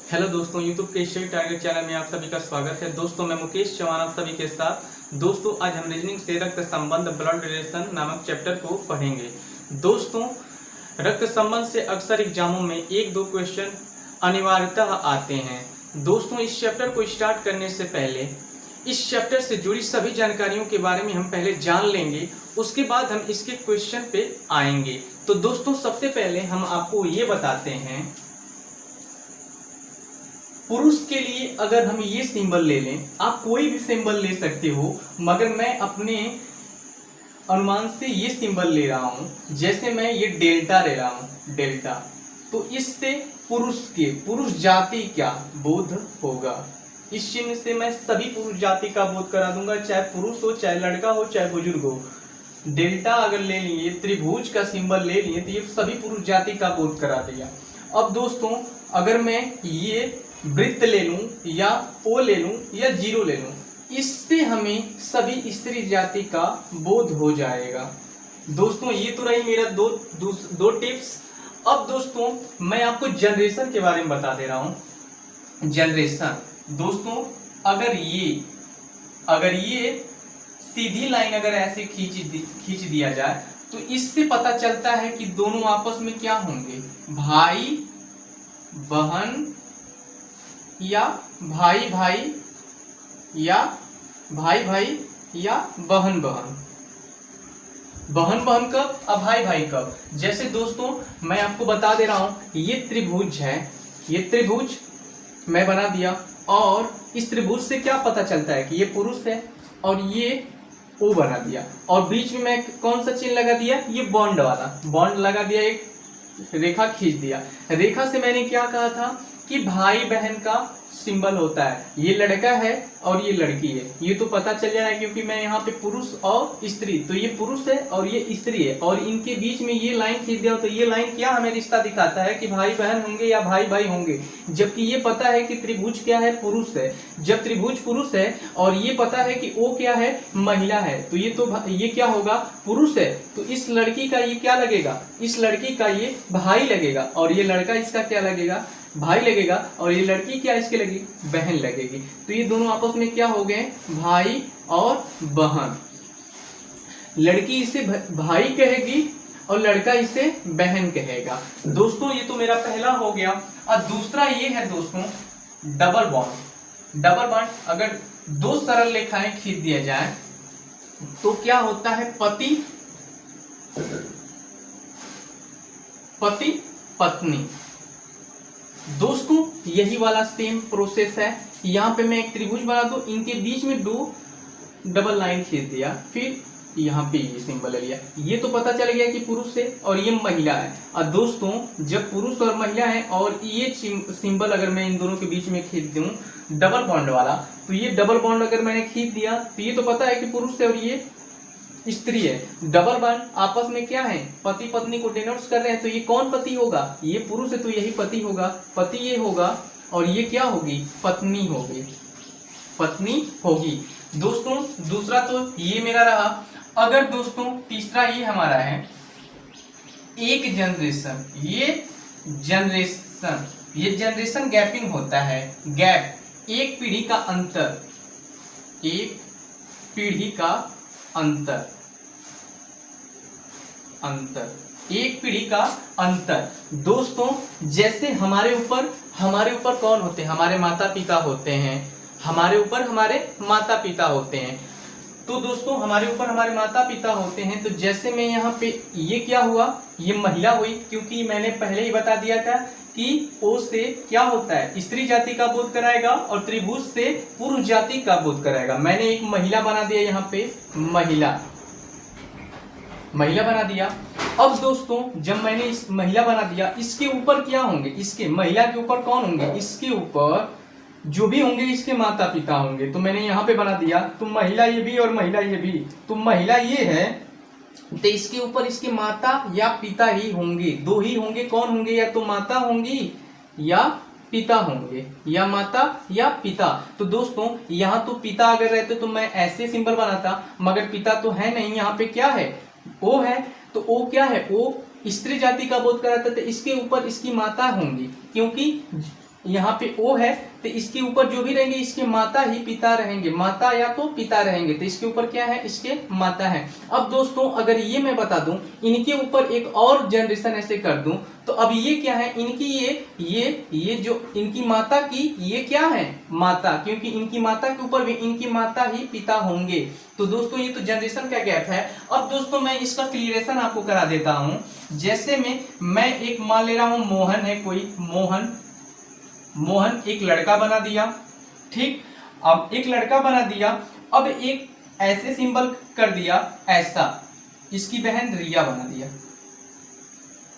Hello दोस्तों, YouTube के study target channel में आप सभी का स्वागत है। दोस्तों मैं मुकेश चौहान आप सभी के साथ। दोस्तों आज हम रीजनिंग से रक्त संबंध ब्लड रिलेशन नामक चैप्टर को पढ़ेंगे। दोस्तों रक्त संबंध से अक्सर एग्जामों में एक दो क्वेश्चन अनिवार्यतः आते हैं। दोस्तों इस चैप्टर को स्टार्ट करने से पहले इस चैप्टर से जुड़ी सभी जानकारियों के बारे में हम पहले जान लेंगे, उसके बाद हम इसके क्वेश्चन पे आएंगे। तो दोस्तों सबसे पहले हम आपको ये बताते हैं, पुरुष के लिए अगर हम ये सिंबल ले लें, आप कोई भी सिंबल ले सकते हो, मगर मैं अपने अनुमान से ये सिंबल ले रहा हूं। जैसे मैं ये डेल्टा ले रहा हूं, डेल्टा, तो इससे पुरुष जाति क्या बोध होगा। इस चिन्ह से मैं सभी पुरुष जाति का बोध करा दूंगा, चाहे पुरुष हो, चाहे लड़का हो, चाहे बुजुर्ग हो। डेल्टा अगर ले लिए, त्रिभुज का सिंबल ले लिए, तो ये सभी पुरुष जाति का बोध करा दिया। अब दोस्तों अगर मैं ये वृत्त ले लूं या ओ ले लूं या जीरो ले लूं, इससे हमें सभी स्त्री जाति का बोध हो जाएगा। दोस्तों ये तो रही मेरा दो टिप्स। अब दोस्तों मैं आपको जनरेशन के बारे में बता दे रहा हूं। जनरेशन दोस्तों अगर ये सीधी लाइन अगर ऐसे खींच दिया जाए तो इससे पता चलता है कि दोनों आपस में क्या होंगे, भाई बहन या भाई भाई या भाई भाई या बहन बहन। बहन बहन कब, अब भाई भाई कब। जैसे दोस्तों मैं आपको बता दे रहा हूं, ये त्रिभुज है, ये त्रिभुज मैं बना दिया, और इस त्रिभुज से क्या पता चलता है कि ये पुरुष है, और ये ओ बना दिया, और बीच में मैं कौन सा चिन्ह लगा दिया, ये बॉन्ड वाला बॉन्ड लगा दिया, एक रेखा खींच दिया। रेखा से मैंने क्या कहा था कि भाई बहन का सिंबल होता है, ये लड़का है और ये लड़की है, ये तो पता चल जाना है क्योंकि मैं यहाँ पे पुरुष और स्त्री, तो ये पुरुष है और ये स्त्री है, और इनके बीच में ये लाइन खींच दिया, तो ये लाइन क्या हमें रिश्ता दिखाता है कि भाई बहन होंगे या भाई भाई होंगे। जबकि ये पता है कि त्रिभुज क्या है, पुरुष है। जब त्रिभुज पुरुष है और ये पता है कि ओ क्या है, महिला है, तो ये क्या होगा, पुरुष है, तो इस लड़की का ये क्या लगेगा, इस लड़की का ये भाई लगेगा, और ये लड़का इसका क्या लगेगा, भाई लगेगा, और ये लड़की क्या इसके लगेगी, बहन लगेगी। तो ये दोनों आपस में क्या हो गए, भाई और बहन। लड़की इसे भाई कहेगी और लड़का इसे बहन कहेगा। दोस्तों ये तो मेरा पहला हो गया। और दूसरा ये है दोस्तों डबल बॉन्ड। डबल बॉन्ड अगर दो सरल रेखाएं खींच दिया जाए तो क्या होता है, पति पत्नी। दोस्तों यही वाला सेम प्रोसेस है। यहाँ पे मैं एक त्रिभुज बना दूं, इनके बीच में दो डबल लाइन खींच दिया, फिर यहाँ पे ये सिंबल ले लिया, ये तो पता चल गया कि पुरुष है और ये महिला है। और दोस्तों जब पुरुष और महिला है और ये सिंबल अगर मैं इन दोनों के बीच में खींच दूं डबल बॉन्ड वाला, तो ये डबल बॉन्ड अगर मैंने खींच दिया तो ये तो पता है कि पुरुष है और ये स्त्री है। डबल बॉन्ड आपस में क्या है, पति पत्नी को डिनोट्स कर रहे हैं, तो ये कौन पति होगा, ये पुरुष है तो यही पति होगा, पति ये होगा, और ये क्या होगी, पत्नी होगी, पत्नी होगी। दोस्तों दूसरा तो ये मेरा रहा। अगर दोस्तों तीसरा ये हमारा है एक जनरेशन, ये जनरेशन गैपिंग होता है। गैप एक पीढ़ी का अंतर, एक पीढ़ी का अंतर, एक पीढ़ी का अंतर। दोस्तों जैसे हमारे ऊपर कौन होते हैं, हमारे माता पिता होते हैं, हमारे ऊपर हमारे माता पिता होते हैं। तो दोस्तों हमारे ऊपर हमारे माता पिता होते हैं, तो जैसे मैं यहाँ पे ये क्या हुआ, ये महिला हुई, क्योंकि मैंने पहले ही बता दिया था कि ओ से क्या होता है, स्त्री जाति का बोध कराएगा, और त्रिभुज से पुरुष जाति का बोध कराएगा। मैंने एक महिला बना दिया, यहाँ पे महिला बना दिया। अब दोस्तों जब मैंने इस महिला बना दिया, इसके ऊपर क्या होंगे, इसके महिला के ऊपर कौन होंगे, इसके ऊपर जो भी होंगे इसके माता पिता होंगे। तो मैंने यहाँ पे बना दिया, तो महिला ये भी और महिला ये भी, तो महिला ये है तो इसके ऊपर इसके माता या पिता ही होंगे, दो ही होंगे। कौन होंगे, या तो माता होंगी या पिता होंगे, या माता या पिता। तो दोस्तों यहाँ तो पिता अगर रहते तो मैं ऐसे सिंबल बनाता, मगर पिता तो है नहीं, यहाँ पे क्या है, ओ है, तो ओ क्या है, ओ स्त्री जाति का बोध कराता था, इसके ऊपर इसकी माता होंगी, क्योंकि यहाँ पे ओ है तो इसके ऊपर जो भी रहेंगे इसके माता ही पिता रहेंगे, माता या तो पिता रहेंगे, तो इसके ऊपर क्या है, इसके माता है। अब दोस्तों अगर ये मैं बता दूं इनके ऊपर एक और जनरेशन ऐसे कर दूं तो अब ये क्या है, इनकी ये जो इनकी माता की ये क्या है, माता, क्योंकि इनकी माता के ऊपर भी इनकी माता ही पिता होंगे। तो दोस्तों ये तो जनरेशन का गैप है। अब दोस्तों मैं इसका क्लियरेशन आपको करा देता हूं। जैसे में मैं एक मान ले रहा हूं मोहन है, कोई मोहन एक लड़का बना दिया, ठीक। अब एक लड़का बना दिया, अब एक ऐसे सिंबल कर दिया ऐसा, इसकी बहन रिया बना दिया,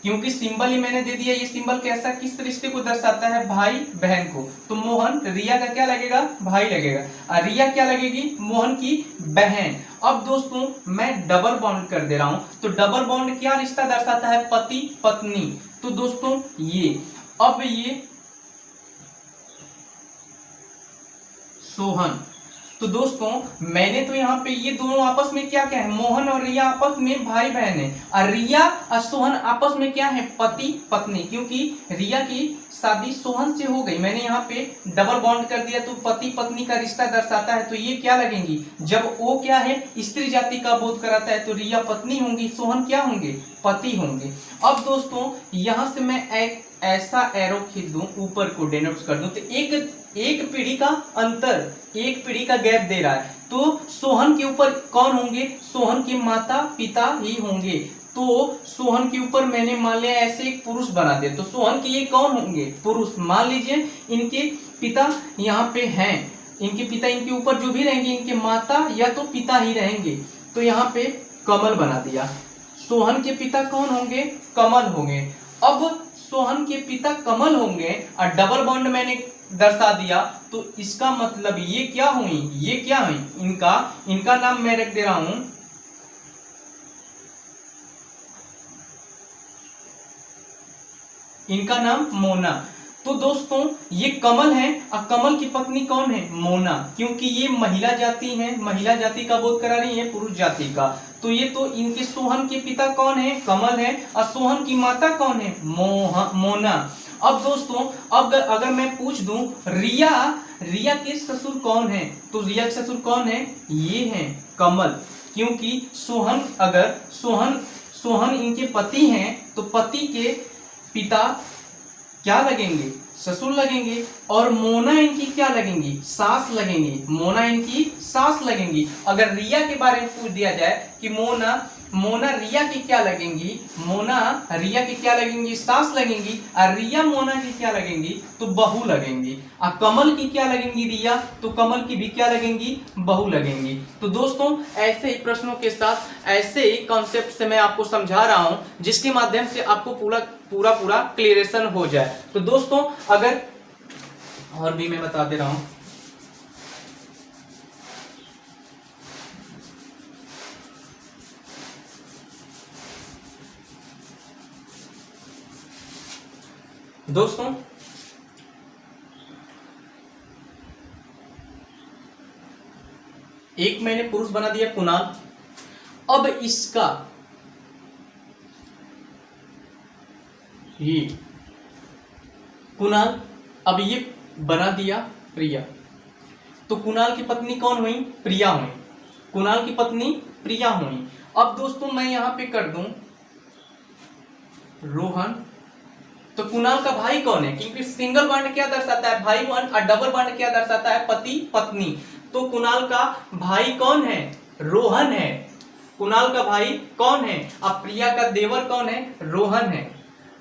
क्योंकि सिंबल ही मैंने दे दिया। ये सिंबल कैसा, किस रिश्ते को दर्शाता है, भाई बहन को। तो मोहन रिया का क्या लगेगा, भाई लगेगा, और रिया क्या लगेगी, मोहन की बहन। अब दोस्तों मैं डबल बॉन्ड कर दे रहा हूं, तो डबल बॉन्ड क्या रिश्ता दर्शाता है, पति पत्नी। तो दोस्तों ये अब ये सोहन, तो दोस्तों मैंने तो यहाँ पे ये दोनों आपस में क्या क्या है, मोहन और रिया आपस में भाई बहन है, और रिया और सोहन आपस में क्या है, पति पत्नी, क्योंकि रिया की शादी सोहन से हो गई। मैंने यहाँ पे डबल बॉन्ड कर दिया तो पति पत्नी का रिश्ता दर्शाता है। तो ये क्या लगेंगी, जब वो क्या है स्त्री जाति का बोध कराता है तो रिया पत्नी होंगी, सोहन क्या होंगे, पति होंगे। अब दोस्तों यहाँ से मैं एक ऐसा एरो खींच दूं, ऊपर को डेनोट कर दूं, तो एक पीढ़ी का अंतर, एक पीढ़ी का गैप दे रहा है। तो सोहन के ऊपर कौन होंगे, सोहन के माता पिता ही होंगे। तो सोहन के ऊपर मैंने मान लिया ऐसे एक पुरुष बना दिया, तो सोहन के ये कौन होंगे, पुरुष। मान लीजिए इनके पिता यहाँ पे हैं, इनके पिता इनके ऊपर जो भी रहेंगे इनके माता या तो पिता ही रहेंगे। तो यहाँ पे कमल बना दिया, सोहन के पिता कौन होंगे, कमल होंगे। अब सोहन के पिता कमल होंगे और डबल बॉन्ड मैंने दर्शा दिया, तो इसका मतलब ये क्या हुई, ये क्या हुई, इनका नाम मैं रख दे रहा हूं, इनका नाम मोना। तो दोस्तों ये कमल है और कमल की पत्नी कौन है, मोना, क्योंकि ये महिला जाति है, महिला जाति का बोध करा रही है पुरुष जाति का। तो ये तो इनके सोहन के पिता कौन है, कमल है, और सोहन की माता कौन है, मोना। अब दोस्तों अब अगर मैं पूछ दूं रिया के ससुर कौन है, तो रिया के ससुर कौन है, ये है कमल, क्योंकि सोहन इनके पति हैं, तो पति के पिता क्या लगेंगे, ससुर लगेंगे, और मोना इनकी क्या लगेंगी, सास लगेंगी, मोना इनकी सास लगेंगी। अगर रिया के बारे में पूछ दिया जाए कि मोना रिया की क्या लगेंगी, मोना रिया की क्या लगेंगी, सास लगेंगी, और रिया मोना की क्या लगेंगी, तो बहू लगेंगी। और कमल की क्या लगेंगी, रिया, तो कमल की भी क्या लगेंगी, बहू लगेंगी। तो दोस्तों ऐसे ही प्रश्नों के साथ ऐसे ही कॉन्सेप्ट से मैं आपको समझा रहा हूं, जिसके माध्यम से आपको पूरा क्लियरेशन हो जाए। तो दोस्तों अगर और भी मैं बता दे रहा हूं, दोस्तों एक मैंने पुरुष बना दिया कुणाल। अब इसका ये कुणाल, अब ये बना दिया प्रिया, तो कुणाल की पत्नी कौन हुई, प्रिया हुई, कुणाल की पत्नी प्रिया हुई। अब दोस्तों मैं यहां पे कर दूं रोहन, तो कुणाल का भाई कौन है, क्योंकि सिंगल बॉन्ड क्या दर्शाता है, भाई बॉन्ड, और डबल बॉन्ड क्या दर्शाता है, पति पत्नी। तो कुणाल का भाई कौन है, रोहन है, कुणाल का भाई कौन है, अब प्रिया का देवर कौन है, रोहन है।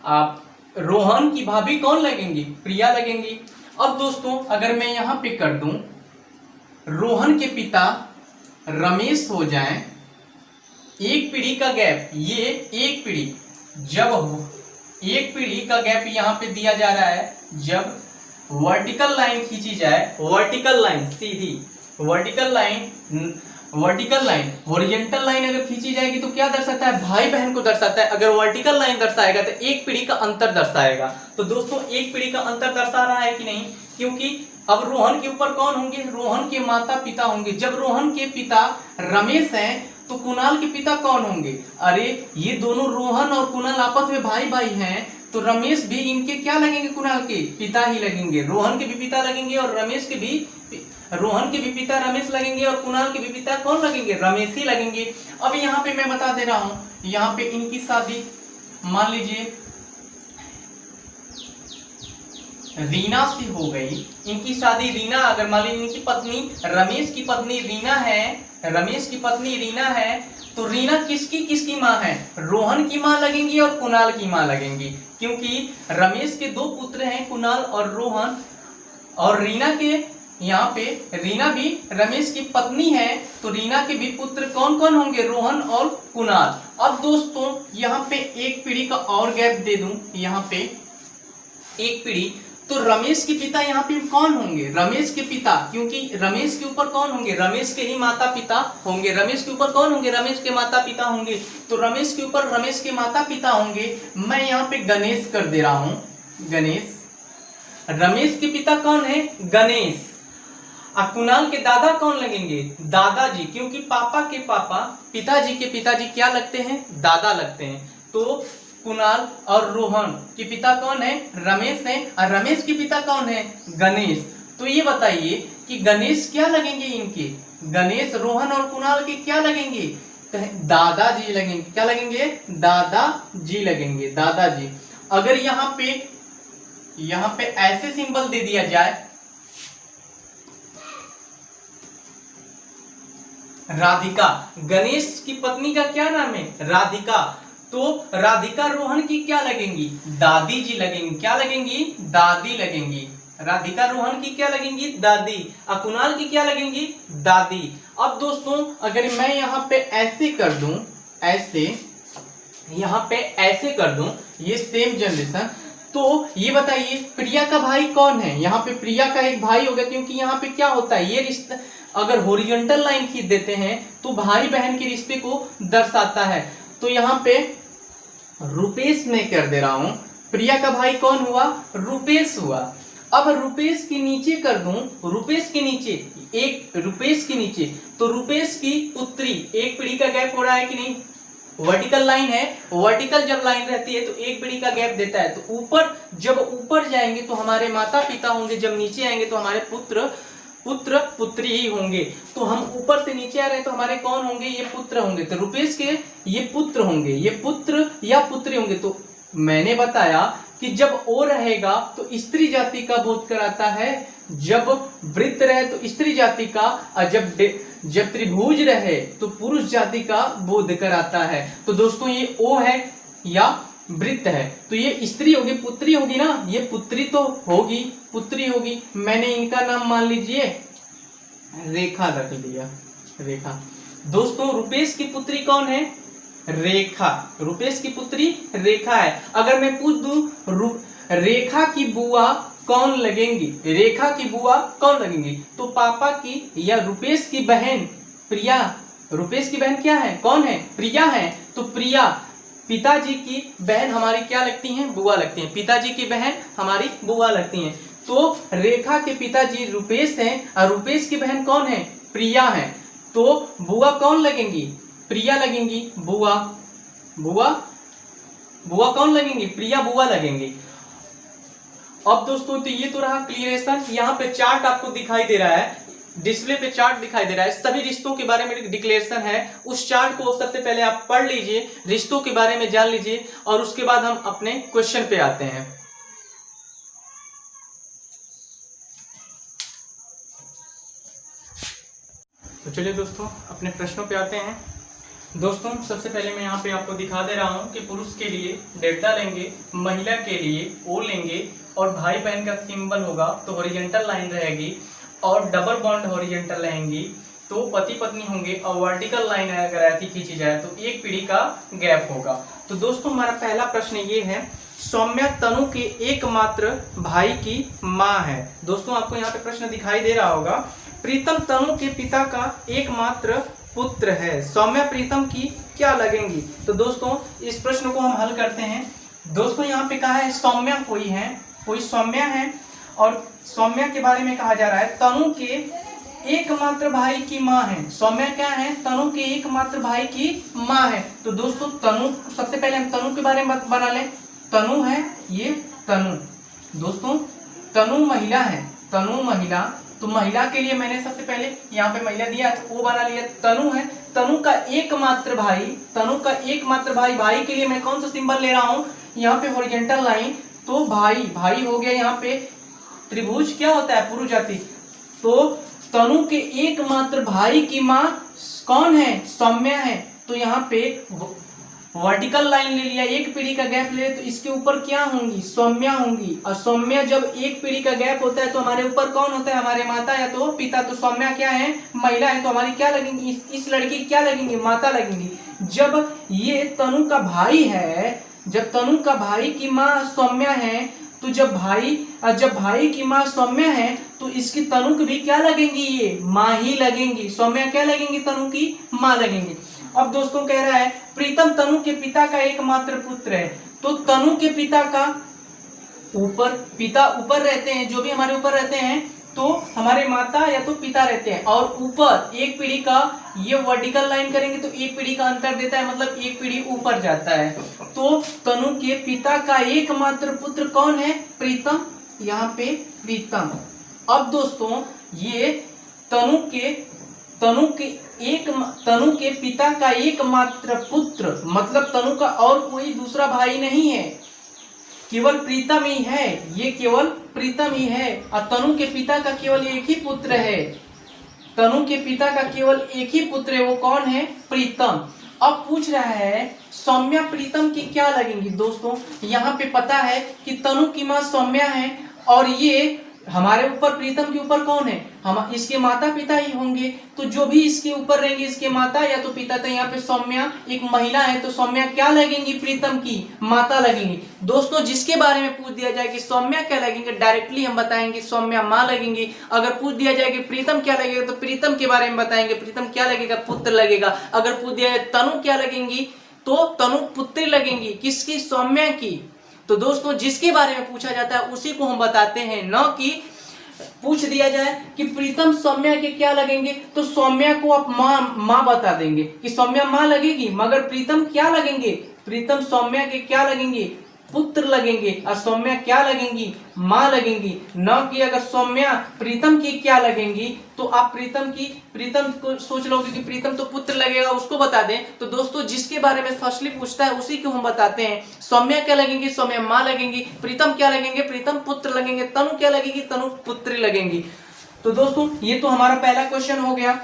आप रोहन की भाभी कौन लगेंगी, प्रिया लगेंगी। अब दोस्तों अगर मैं यहां पे कर दूं रोहन के पिता रमेश हो जाएं, एक पीढ़ी का गैप, ये एक पीढ़ी, जब एक पीढ़ी का गैप यहां पे दिया जा रहा है, जब वर्टिकल लाइन खींची जाए, वर्टिकल लाइन सीधी, वर्टिकल लाइन हॉरिजॉन्टल लाइन अगर खींची जाएगी तो क्या दर्शाता है, भाई बहन को दर्शाता है। अगर वर्टिकल लाइन दर्शाएगा तो एक पीढ़ी का अंतर दर्शाएगा। तो दोस्तों एक पीढ़ी का अंतर दर्शा रहा है कि नहीं, क्योंकि अब रोहन के ऊपर कौन होंगे, रोहन के माता पिता होंगे। जब रोहन के पिता रमेश हैं तो कुणाल के पिता कौन होंगे, अरे ये दोनों रोहन और कुणाल आपस में भाई भाई हैं, तो रमेश भी इनके क्या लगेंगे, कुणाल के पिता ही लगेंगे। रोहन के भी पिता लगेंगे और रमेश के भी, रोहन के भी पिता रमेश लगेंगे और कुणाल के भी पिता कौन लगेंगे, रमेश ही लगेंगे। अब यहाँ पे मैं बता दे रहा हूं, यहाँ पे इनकी शादी मान लीजिए रीना से हो गई, इनकी शादी रीना, अगर मान लीजिए इनकी पत्नी रमेश की पत्नी रीना है, रमेश की पत्नी रीना है, तो रीना किसकी माँ है, रोहन की माँ लगेंगी और कुणाल की माँ लगेंगी, क्योंकि रमेश के 2 पुत्र हैं, कुणाल और रोहन, और रीना के यहाँ पे रीना भी रमेश की पत्नी है, तो रीना के भी पुत्र कौन कौन होंगे, रोहन और कुणाल। अब दोस्तों यहाँ पे एक पीढ़ी का और गैप दे दूं, यहाँ पे एक पीढ़ी, तो रमेश के पिता यहाँ पे कौन होंगे, रमेश के पिता, क्योंकि रमेश के ऊपर कौन होंगे, रमेश के ही माता पिता होंगे, रमेश के ऊपर कौन होंगे, रमेश के माता पिता होंगे, तो रमेश के ऊपर रमेश के माता पिता होंगे। मैं यहाँ पे गणेश कर दे रहा हूँ, गणेश, रमेश के पिता कौन है, गणेश, और कुणाल के दादा कौन लगेंगे, दादाजी, क्योंकि पापा के पापा पिताजी के पिताजी क्या लगते हैं, दादा लगते हैं। तो कुणाल और रोहन के पिता कौन है, रमेश है, और रमेश के पिता कौन है, गणेश। तो ये बताइए कि गणेश क्या लगेंगे इनके, गणेश रोहन और कुणाल के क्या लगेंगे, दादाजी लगेंगे, क्या लगेंगे, दादाजी लगेंगे, दादाजी। अगर यहाँ पे ऐसे सिंबल दे दिया जाए, राधिका, गणेश की पत्नी का क्या नाम है, राधिका, तो राधिका रोहन की क्या लगेंगी, दादी जी लगेंगी, क्या लगेंगी, दादी लगेंगी, राधिका रोहन की क्या लगेंगी, दादी, और कुणाल की क्या लगेंगी, दादी। अब दोस्तों अगर मैं यहाँ पे ऐसे कर दूं, ऐसे यहाँ पे ऐसे कर दूं, ये सेम जनरेशन, तो ये बताइए प्रिया का भाई कौन है, यहाँ पे प्रिया का एक भाई होगा, क्योंकि यहाँ पे क्या होता है, ये रिश्ता अगर हॉरिजॉन्टल लाइन खींच देते हैं तो भाई बहन के रिश्ते को दर्शाता है। तो यहाँ पे रुपेश में कर दे रहा हूं, प्रिया का भाई कौन हुआ, रुपेश हुआ। अब रुपेश के नीचे कर दूं, रुपेश के नीचे एक, रुपेश के नीचे, तो रुपेश की पुत्री, एक पीढ़ी का गैप हो रहा है कि नहीं, वर्टिकल लाइन है, वर्टिकल जब लाइन रहती है तो एक पीढ़ी का गैप देता है। तो ऊपर, जब ऊपर जाएंगे तो हमारे माता पिता होंगे, जब नीचे आएंगे तो हमारे पुत्र पुत्री ही होंगे। तो हम ऊपर से नीचे आ रहे हैं तो हमारे कौन होंगे, ये पुत्र होंगे, तो रुपेश के ये पुत्र होंगे, ये पुत्र या पुत्री होंगे। तो मैंने बताया कि जब ओ रहेगा तो स्त्री जाति का बोध कराता है, जब वृत्त रहे तो स्त्री जाति का, और जब त्रिभुज रहे तो पुरुष जाति का बोध कराता है। तो दोस्तों ये ओ है या वृत्त है, तो ये स्त्री होगी, पुत्री होगी ना, ये पुत्री तो होगी, पुत्री होगी। मैंने इनका नाम मान लीजिए रेखा रख लिया, रेखा। दोस्तों रुपेश की पुत्री कौन है, रेखा, रुपेश की पुत्री रेखा है। अगर मैं पूछ दूं रेखा की बुआ कौन लगेंगी, रेखा की बुआ कौन लगेंगी, तो पापा की या रुपेश की बहन प्रिया, रुपेश की बहन क्या है, कौन है, प्रिया है। तो प्रिया पिताजी की बहन हमारी क्या लगती हैं, बुआ लगती हैं, पिताजी की बहन हमारी बुआ लगती हैं। तो रेखा के पिताजी रुपेश हैं और रुपेश की बहन कौन है, प्रिया है। तो बुआ कौन लगेंगी, प्रिया लगेंगी, बुआ कौन लगेंगी, प्रिया बुआ लगेंगी। अब दोस्तों तो ये तो रहा क्लियरेशन। यहाँ पे चार्ट आपको दिखाई दे रहा है, डिस्प्ले पे चार्ट दिखाई दे रहा है, सभी रिश्तों के बारे में डिक्लेरेशन है। उस चार्ट को सबसे पहले आप पढ़ लीजिए, रिश्तों के बारे में जान लीजिए, और उसके बाद हम अपने क्वेश्चन पे आते हैं। तो चलिए दोस्तों अपने प्रश्नों पे आते हैं। दोस्तों सबसे पहले मैं यहाँ पे आपको दिखा दे रहा हूँ कि पुरुष के लिए डेल्टा लेंगे, महिला के लिए ओ लेंगे, और भाई बहन का सिंबल होगा तो हॉरिजॉन्टल लाइन रहेगी, और डबल बॉन्ड हॉरिजॉन्टल रहेंगी, तो पति पत्नी होंगे, और वर्टिकल लाइन अगर ऐसी खींची जाए तो एक पीढ़ी का गैप होगा। तो दोस्तों हमारा पहला प्रश्न ये है, सौम्या तनु के एकमात्र भाई की माँ है। दोस्तों आपको यहाँ पे प्रश्न दिखाई दे रहा होगा, प्रीतम तनु के पिता का एकमात्र पुत्र है, सौम्या प्रीतम की क्या लगेंगी। तो दोस्तों इस प्रश्न को हम हल करते हैं। दोस्तों यहाँ पे कहा है सौम्या कोई सौम्या है, और सौम्या के बारे में कहा जा रहा है तनु के एकमात्र भाई की माँ है। सौम्या क्या है, तनु के एकमात्र भाई की माँ है। तो दोस्तों तनु, सबसे पहले हम तनु के बारे में बना लें। तनु है, ये तनु दोस्तों, तनु महिला है, तनु महिला। तो महिला के लिए मैंने सबसे पहले यहाँ पे महिला दिया तो वो बना लिया। तनु है, तनु का एकमात्र भाई, तनु का एकमात्र भाई, भाई के लिए मैं कौन सा सिंबल ले रहा हूँ यहाँ पे हॉरिजॉन्टल लाइन। तो भाई, भाई हो गया यहाँ पे त्रिभुज, क्या होता है पुरुष जाति। तो तनु के एकमात्र भाई की माँ कौन है, सौम्या है। तो यहाँ पे वर्टिकल लाइन ले लिया, एक पीढ़ी का गैप ले, तो इसके ऊपर क्या होंगी, सौम्या होंगी। और सौम्या जब एक पीढ़ी का गैप होता है तो हमारे ऊपर कौन होता है, हमारे माता या तो पिता। तो सौम्या क्या है, महिला है, तो हमारी क्या लगेंगी, इस लड़की क्या लगेंगी, माता लगेंगी। जब ये तनु का भाई है, जब तनु का भाई की माँ सौम्या है, तो जब भाई की माँ सौम्या है तो इसकी तनु की भी क्या लगेंगी, ये माँ ही लगेंगी। सौम्या क्या लगेंगी, तनु की माँ लगेंगी। अब दोस्तों कह रहा है प्रीतम तनु के पिता का एकमात्र पुत्र है। तो तनु के पिता का पिता ऊपर रहते हैं, जो भी हमारे ऊपर रहते हैं तो हमारे माता या तो पिता रहते हैं। और ऊपर एक पीढ़ी का ये वर्टिकल लाइन करेंगे तो एक पीढ़ी का अंतर देता है, मतलब एक पीढ़ी ऊपर जाता है। तो तनु के पिता का एकमात्र पुत्र कौन है, प्रीतम, यहाँ पे प्रीतम। अब दोस्तों ये तनु के पिता का एकमात्र पुत्र, मतलब तनु का और कोई दूसरा भाई नहीं है, केवल प्रीतम ही है, ये केवल प्रीतम ही है। और तनु के पिता का केवल एक ही पुत्र है, तनु के पिता का केवल एक ही पुत्र है, वो कौन है, प्रीतम। अब पूछ रहा है सौम्या प्रीतम की क्या लगेंगी। दोस्तों यहाँ पे पता है कि तनु की माँ सौम्या है और ये हमारे ऊपर प्रीतम के ऊपर कौन है, हम इसके माता पिता ही होंगे। तो जो भी इसके ऊपर रहेंगे, इसके माता या तो पिता। तो यहाँ पे सौम्या एक महिला है, तो सौम्या क्या लगेंगी, प्रीतम की माता लगेंगी। दोस्तों जिसके बारे में पूछ दिया जाए कि सौम्या क्या लगेंगे, डायरेक्टली हम बताएंगे सौम्या माँ लगेंगी। अगर पूछ दिया जाए कि प्रीतम क्या लगेगा, तो प्रीतम के बारे में बताएंगे, प्रीतम क्या लगेगा, पुत्र लगेगा। अगर पूछ दिया जाए तनु क्या लगेंगी, तो तनु पुत्री लगेंगी, किसकी, सौम्या की। तो दोस्तों जिसके बारे में पूछा जाता है उसी को हम बताते हैं, न कि पूछ दिया जाए कि प्रीतम सौम्या के क्या लगेंगे, तो सौम्या को आप माँ बता देंगे कि सौम्या माँ लगेगी। मगर प्रीतम क्या लगेंगे, प्रीतम सौम्या के क्या लगेंगे, पुत्र लगेंगे। और सौम्या क्या लगेंगी, माँ लगेंगी। न कि अगर सौम्या प्रीतम की क्या लगेंगी, तो आप प्रीतम को सोच लोगे कि प्रीतम तो पुत्र लगेगा, उसको बता दें। तो दोस्तों जिसके बारे में फर्स्टली पूछता है उसी को हम बताते हैं। सौम्या क्या लगेंगी, सौम्या माँ लगेंगी। प्रीतम क्या लगेंगे, प्रीतम पुत्र लगेंगे। तनु क्या लगेगी, तनु पुत्री लगेंगी। तो दोस्तों ये तो हमारा पहला क्वेश्चन हो गया।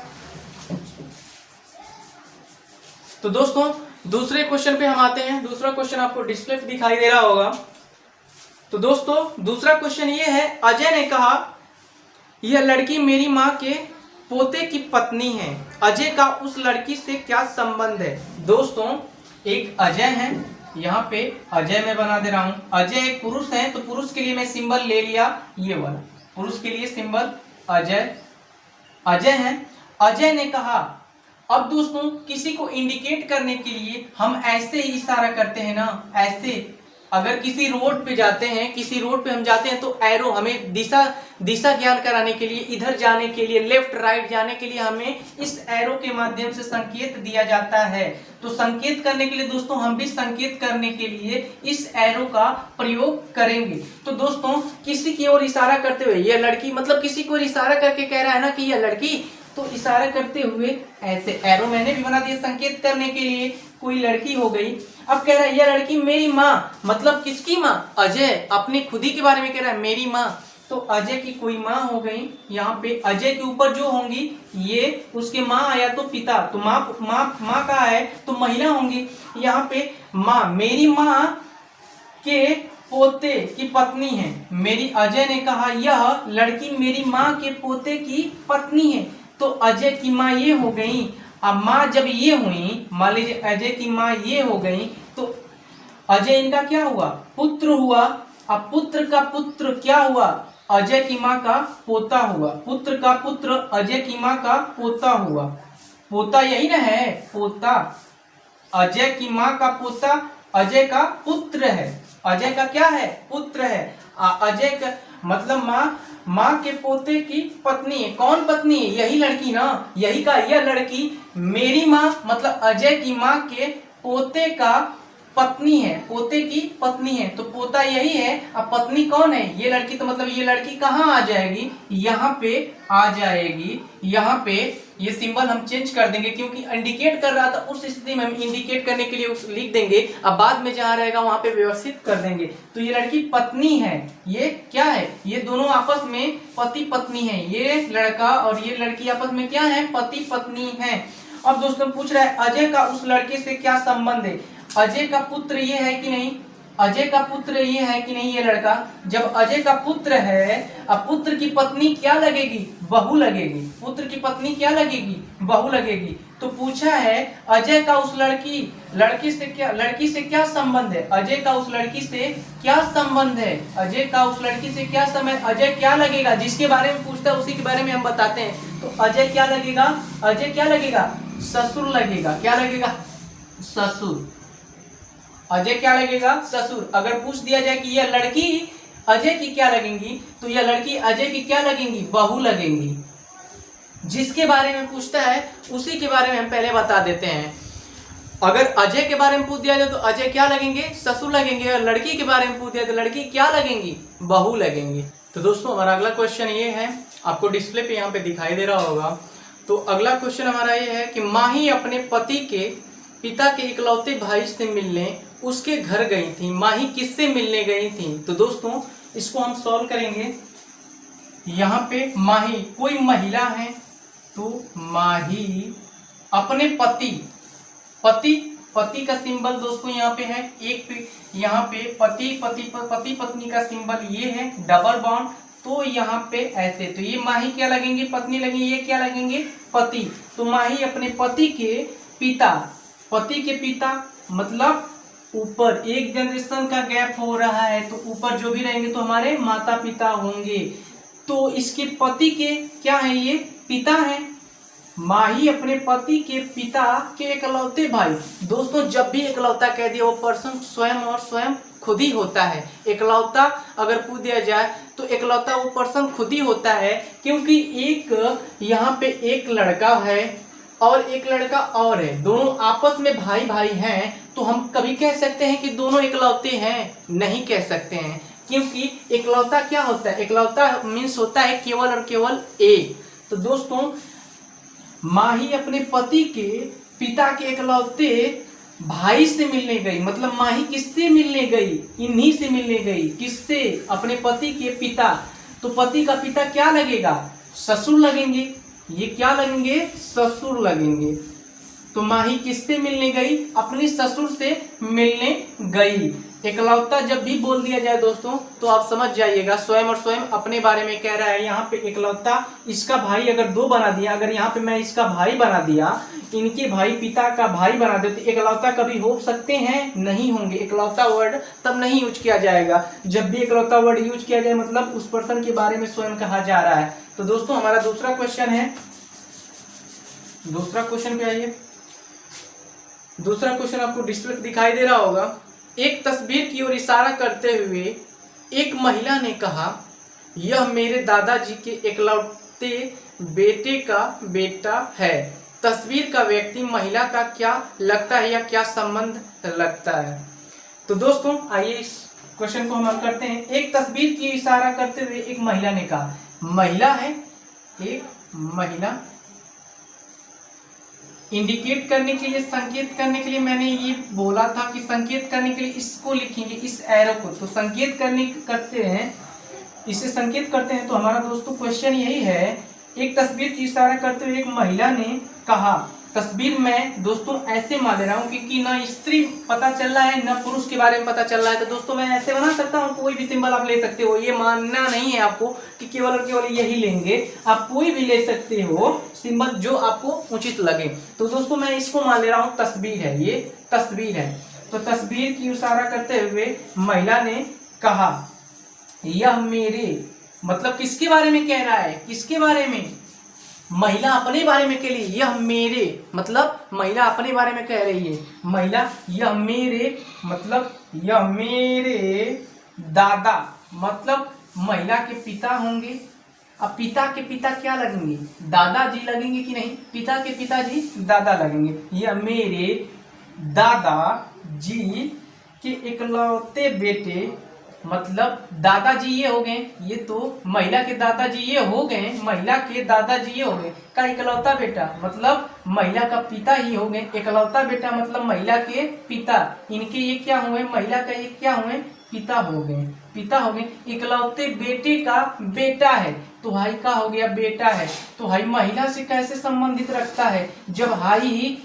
तो दोस्तों दूसरे क्वेश्चन पे हम आते हैं। दूसरा क्वेश्चन आपको डिस्प्ले पे दिखाई दे रहा होगा। तो दोस्तों दूसरा क्वेश्चन ये है, अजय ने कहा यह लड़की मेरी माँ के पोते की पत्नी है, अजय का उस लड़की से क्या संबंध है। दोस्तों एक अजय है, यहाँ पे अजय मैं बना दे रहा हूं। अजय एक पुरुष है, तो पुरुष के लिए मैं सिंबल ले लिया ये वाला, पुरुष के लिए सिंबल अजय है। अजय ने कहा, अब दोस्तों किसी को इंडिकेट करने के लिए हम ऐसे ही इशारा करते हैं ना, ऐसे। अगर किसी रोड पे जाते हैं, किसी रोड पे हम जाते हैं तो एरो हमें दिशा ज्ञान कराने के लिए, इधर जाने के लिए, लेफ्ट राइट जाने के लिए हमें इस एरो के माध्यम से संकेत दिया जाता है। तो संकेत करने के लिए दोस्तों हम भी संकेत करने के लिए इस एरो का प्रयोग करेंगे। तो दोस्तों किसी की ओर इशारा करते हुए, यह लड़की, मतलब किसी को इशारा करके कह रहा है ना कि यह लड़की, तो इशारा करते हुए ऐसे एरो मैंने भी बना दिया संकेत करने के लिए, कोई लड़की हो गई। अब कह रहा है यह लड़की मेरी माँ, मतलब किसकी माँ, अजय, अपनी खुदी के बारे में कह रहा है मेरी माँ। तो अजय की कोई माँ हो गई, यहाँ पे अजय के ऊपर जो होंगी ये उसके माँ या तो पिता। तो माँ का है तो महिला होंगी। यहाँ पे माँ, मेरी माँ के पोते की पत्नी है। मेरी, अजय ने कहा यह लड़की मेरी माँ के पोते की पत्नी है। तो अजय की माँ ये हो गई। अब माँ जब ये हुई, मान लीजिए अजय की माँ ये हो गई, तो अजय इनका क्या हुआ, पुत्र हुआ। अब पुत्र का पुत्र क्या हुआ, अजय की माँ का पोता हुआ। पुत्र का पुत्र अजय की माँ का पोता हुआ। पोता यही ना है, पोता। अजय की माँ का पोता अजय का पुत्र है। अजय का क्या है, पुत्र है। अजय का मतलब माँ के पोते की पत्नी है। कौन पत्नी है, यही लड़की ना, यही का यह लड़की मेरी माँ, मतलब अजय की माँ के पोते का पत्नी है, पोते की पत्नी है, तो पोता यही है, अब पत्नी कौन है, ये लड़की, तो मतलब ये लड़की कहाँ आ जाएगी, यहाँ पे आ जाएगी। यहाँ पे ये सिंबल हम चेंज कर देंगे क्योंकि इंडिकेट कर रहा था, उस स्थिति में हम इंडिकेट करने के लिए लिख देंगे, अब बाद में जहाँ रहेगा वहां पे व्यवस्थित कर देंगे। तो ये लड़की पत्नी है, ये क्या है, ये दोनों आपस में पति पत्नी है, ये लड़का और ये लड़की आपस में क्या है, पति पत्नी है। अब दोस्तों पूछ रहा है अजय का उस लड़के से क्या संबंध है, अजय का पुत्र ये है कि नहीं, अजय का पुत्र ये है कि नहीं ये लड़का, जब अजय का पुत्र है, अब पुत्र की पत्नी क्या लगेगी, बहू लगेगी, पुत्र की पत्नी क्या लगेगी, बहू लगेगी। तो पूछा है अजय का उस लड़की से क्या संबंध है, अजय का उस लड़की से क्या संबंध है, अजय का उस लड़की से क्या संबंध, अजय क्या लगेगा, जिसके बारे में पूछता है उसी के बारे में हम बताते हैं। तो अजय क्या लगेगा, अजय क्या लगेगा, ससुर लगेगा, क्या लगेगा, ससुर, अजय क्या लगेगा, ससुर। अगर पूछ दिया जाए कि यह लड़की अजय की क्या लगेंगी, तो यह लड़की अजय की क्या लगेंगी, बहू लगेंगी। जिसके बारे में पूछता है उसी के बारे में हम पहले बता देते हैं। अगर अजय के बारे में पूछ दिया जाए तो अजय क्या लगेंगे, ससुर लगेंगे, और लड़की के बारे में पूछ दिया तो लड़की क्या लगेंगी, बहू लगेंगी। तो दोस्तों हमारा अगला क्वेश्चन ये है, आपको डिस्प्ले पे यहाँ पे दिखाई दे रहा होगा। तो अगला क्वेश्चन हमारा ये है कि माही अपने पति के पिता के इकलौते भाई से मिलने उसके घर गई थी, माही किससे मिलने गई थी। तो दोस्तों इसको हम सॉल्व करेंगे। यहाँ पे माही कोई महिला है, तो माही अपने पति का सिंबल दोस्तों यहाँ पे है, एक पे यहाँ पे पति पत्नी का सिंबल ये है, डबल बॉन्ड, तो यहाँ पे ऐसे, तो ये माही क्या लगेंगे, पत्नी लगेंगे, ये क्या लगेंगे, पति। तो माही अपने पति के पिता मतलब ऊपर एक जनरेशन का गैप हो रहा है, तो ऊपर जो भी रहेंगे तो हमारे माता पिता होंगे। तो इसके पति के क्या है, ये पिता है। माही अपने पति के पिता के इकलौते भाई। दोस्तों जब भी इकलौता कह दिया वो पर्सन स्वयं और स्वयं खुद ही होता है। इकलौता अगर पूछ दिया जाए तो इकलौता वो पर्सन खुद ही होता है, क्योंकि एक यहाँ पे एक लड़का है और एक लड़का और है, दोनों आपस में भाई भाई हैं। तो हम कभी कह सकते हैं कि दोनों इकलौते हैं, नहीं कह सकते हैं, क्योंकि इकलौता क्या होता है, इकलौता मीन्स होता है केवल और केवल एक। तो दोस्तों माही अपने पति के पिता के इकलौते भाई से मिलने गई, मतलब माही किससे मिलने गई, इन्हीं से मिलने गई, किससे, अपने पति के पिता। तो पति का पिता क्या लगेगा, ससुर लगेंगे, ये क्या लगेंगे, ससुर लगेंगे। तो माही किससे मिलने गई, अपने ससुर से मिलने गई। इकलौता जब भी बोल दिया जाए दोस्तों तो आप समझ जाइएगा स्वयं और स्वयं अपने बारे में कह रहा है। यहाँ पे इकलौता इसका भाई अगर दो बना दिया, अगर यहाँ पे मैं इसका भाई बना दिया, इनके भाई पिता का भाई बना दे, तो इकलौता कभी हो सकते हैं, नहीं होंगे। इकलौता वर्ड तब नहीं यूज किया जाएगा जब भी इकलौता वर्ड यूज किया जाए, मतलब उस पर्सन के बारे में स्वयं कहा जा रहा है। तो दोस्तों हमारा दूसरा क्वेश्चन है, दूसरा क्वेश्चन पे आइए। दूसरा क्वेश्चन आपको डिस्प्ले दिखाई दे रहा होगा। एक तस्वीर की ओर इशारा करते हुए एक महिला ने कहा, यह मेरे दादाजी के इकलौते बेटे का बेटा है। तस्वीर का व्यक्ति महिला का क्या लगता है या क्या संबंध लगता है। तो दोस्तों आइए इस क्वेश्चन को हम हल करते हैं। एक तस्वीर की इशारा करते हुए एक महिला ने कहा, महिला है, एक महिला, इंडिकेट करने के लिए, संकेत करने के लिए मैंने ये बोला था कि संकेत करने के लिए इसको लिखेंगे, इस एरो को। तो संकेत करते हैं, इसे संकेत करते हैं। तो हमारा दोस्तों क्वेश्चन यही है, एक तस्वीर की इशारा करते हुए एक महिला ने कहा। तस्वीर में दोस्तों ऐसे मान ले रहा हूँ क्योंकि न स्त्री पता चल रहा है न पुरुष के बारे में पता चल रहा है, तो दोस्तों मैं ऐसे बना सकता हूँ, कोई भी सिंबल आप ले सकते हो। ये मानना नहीं है आपको कि केवल और केवल यही लेंगे, आप कोई भी ले सकते हो सिंबल जो आपको उचित लगे। तो दोस्तों मैं इसको मान ले रहा हूँ तस्वीर है, ये तस्वीर है। तो तस्वीर की इशारा करते हुए महिला ने कहा, यह मेरे, मतलब किसके बारे में कह रहा है, किसके बारे में, महिला अपने बारे में कह रही है। यह मेरे, मतलब महिला अपने बारे में कह रही है। महिला, यह मेरे, मतलब यह मेरे दादा, मतलब महिला के पिता होंगे। अब पिता के पिता क्या लगेंगे, दादाजी लगेंगे कि नहीं, पिता के पिताजी दादा लगेंगे। यह मेरे दादाजी कि इकलौते बेटे मतलब दादाजी ये हो गए, ये तो महिला के दादाजी ये हो गए, महिला के दादाजी ये हो गए का इकलौता बेटा मतलब महिला का पिता ही हो गए। इकलौता बेटा मतलब महिला के पिता, इनके ये क्या हुए, महिला का ये क्या हुए, पिता हो गए, पिता हो गए। इकलौते बेटे का बेटा है तो भाई का हो गया बेटा है, तो भाई महिला से कैसे संबंधित रखता है, जब हाई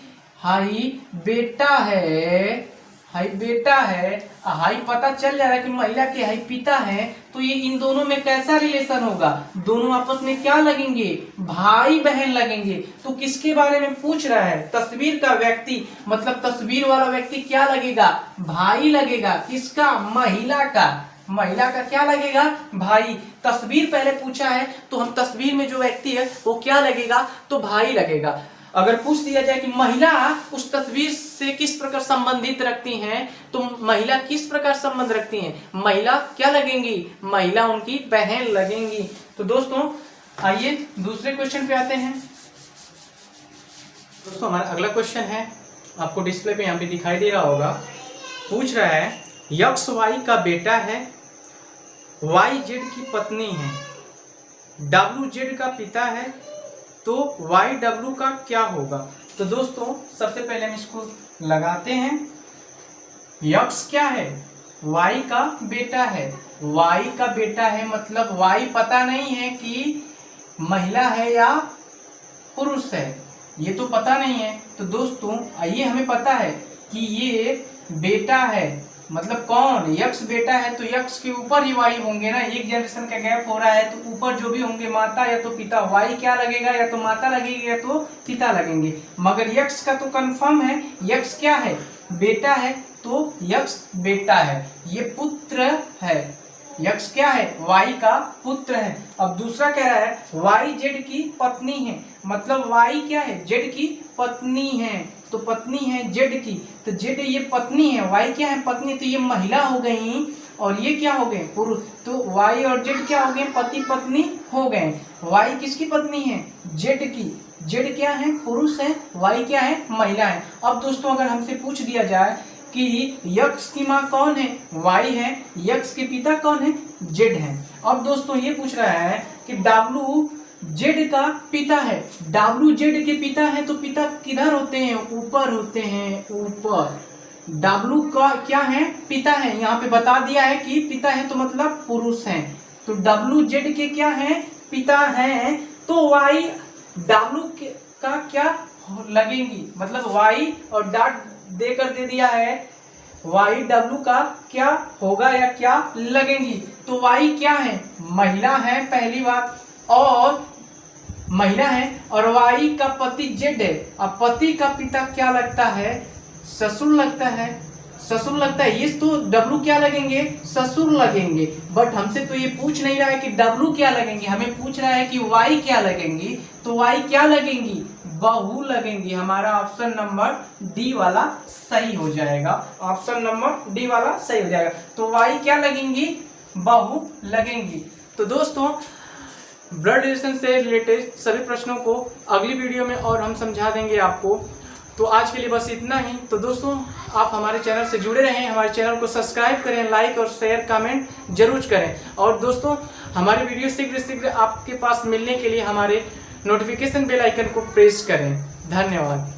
बेटा है, हाई बेटा है, हाई पता चल जा रहा है कि महिला के हाई पिता है, तो ये इन दोनों में कैसा रिलेशन होगा, दोनों आपस में क्या लगेंगे, भाई बहन लगेंगे। तो किसके बारे में पूछ रहा है, तस्वीर का व्यक्ति मतलब तस्वीर वाला व्यक्ति क्या लगेगा, भाई लगेगा, किसका, महिला का, महिला का क्या लगेगा, भाई। तस्वीर पहले पूछा है तो हम तस्वीर में जो व्यक्ति है वो क्या लगेगा, तो भाई लगेगा। अगर पूछ दिया जाए कि महिला उस तस्वीर से किस प्रकार संबंधित रखती हैं, तो महिला किस प्रकार संबंध रखती हैं, महिला क्या लगेंगी, महिला उनकी बहन लगेंगी। तो दोस्तों आइए दूसरे क्वेश्चन पे आते हैं। दोस्तों हमारा अगला क्वेश्चन है, आपको डिस्प्ले पे यहाँ पे दिखाई दे रहा होगा, पूछ रहा है यक्स वाई का बेटा है, वाई जेड की पत्नी है, डब्ल्यू जेड का पिता है, तो वाई डब्ल्यू का क्या होगा। तो दोस्तों सबसे पहले हम इसको लगाते हैं। यक्स क्या है, वाई का बेटा है, वाई का बेटा है मतलब वाई पता नहीं है कि महिला है या पुरुष है, ये तो पता नहीं है। तो दोस्तों आइए हमें पता है कि ये बेटा है मतलब कौन, यक्स बेटा है तो यक्स के ऊपर ही वाई होंगे ना, एक जनरेशन का गैप हो रहा है तो ऊपर जो भी होंगे माता या तो पिता, वाई क्या लगेगा, या तो माता लगेगी या तो पिता लगेंगे। मगर यक्स का तो कंफर्म है, यक्स क्या है, बेटा है, तो यक्स बेटा है, ये पुत्र है, यक्स क्या है, वाई का पुत्र है। अब दूसरा कह रहा है वाई जेड की पत्नी है, मतलब वाई क्या है, जेड की पत्नी है, तो पत्नी है जेड की, तो जेड ये पत्नी है, वाई क्या है, पत्नी, तो ये महिला हो गई और ये क्या हो गए, पुरुष। तो वाई और जेड क्या हो गए, पति पत्नी हो गए। वाई किसकी पत्नी है, जेड की, जेड क्या है, पुरुष है, वाई क्या है, महिला है। अब दोस्तों अगर हमसे पूछ दिया जाए कि यक्स की माँ कौन है, वाई है, यक्स के पिता कौन है, जेड है। अब दोस्तों ये पूछ रहा है कि डब्ल्यू जेड का पिता है, डब्ल्यू जेड के पिता है, तो पिता किधर होते हैं, ऊपर होते हैं, ऊपर। डब्ल्यू का क्या है, पिता है, यहाँ पे बता दिया है कि पिता है तो मतलब पुरुष है, तो डब्ल्यू जेड के क्या है, पिता है, तो वाई डब्ल्यू का क्या लगेंगी, मतलब वाई और डॉट देकर दे दिया है, वाई डब्ल्यू का क्या होगा या क्या लगेंगी। तो वाई क्या है, महिला है पहली बात, और महिला है, और वाई का पति जेड है। अब पति का पिता क्या लगता है, ससुर लगता है, ससुर लगता है, ये तो डब्ल्यू क्या लगेंगे, ससुर लगेंगे। बट हमसे तो ये पूछ नहीं रहा है कि डब्ल्यू क्या लगेंगे, हमें पूछ रहा है कि वाई क्या लगेंगी, तो वाई क्या लगेंगी, बहू लगेंगी। हमारा ऑप्शन नंबर डी वाला सही हो जाएगा, ऑप्शन नंबर डी वाला सही हो जाएगा। तो वाई क्या लगेंगी, बहू लगेंगी। तो दोस्तों ब्लड रिलेशन से रिलेटेड सभी प्रश्नों को अगली वीडियो में और हम समझा देंगे आपको। तो आज के लिए बस इतना ही। तो दोस्तों आप हमारे चैनल से जुड़े रहें, हमारे चैनल को सब्सक्राइब करें, लाइक और शेयर कमेंट जरूर करें। और दोस्तों हमारे वीडियो शीघ्र आपके पास मिलने के लिए हमारे नोटिफिकेशन बेल आइकन को प्रेस करें। धन्यवाद।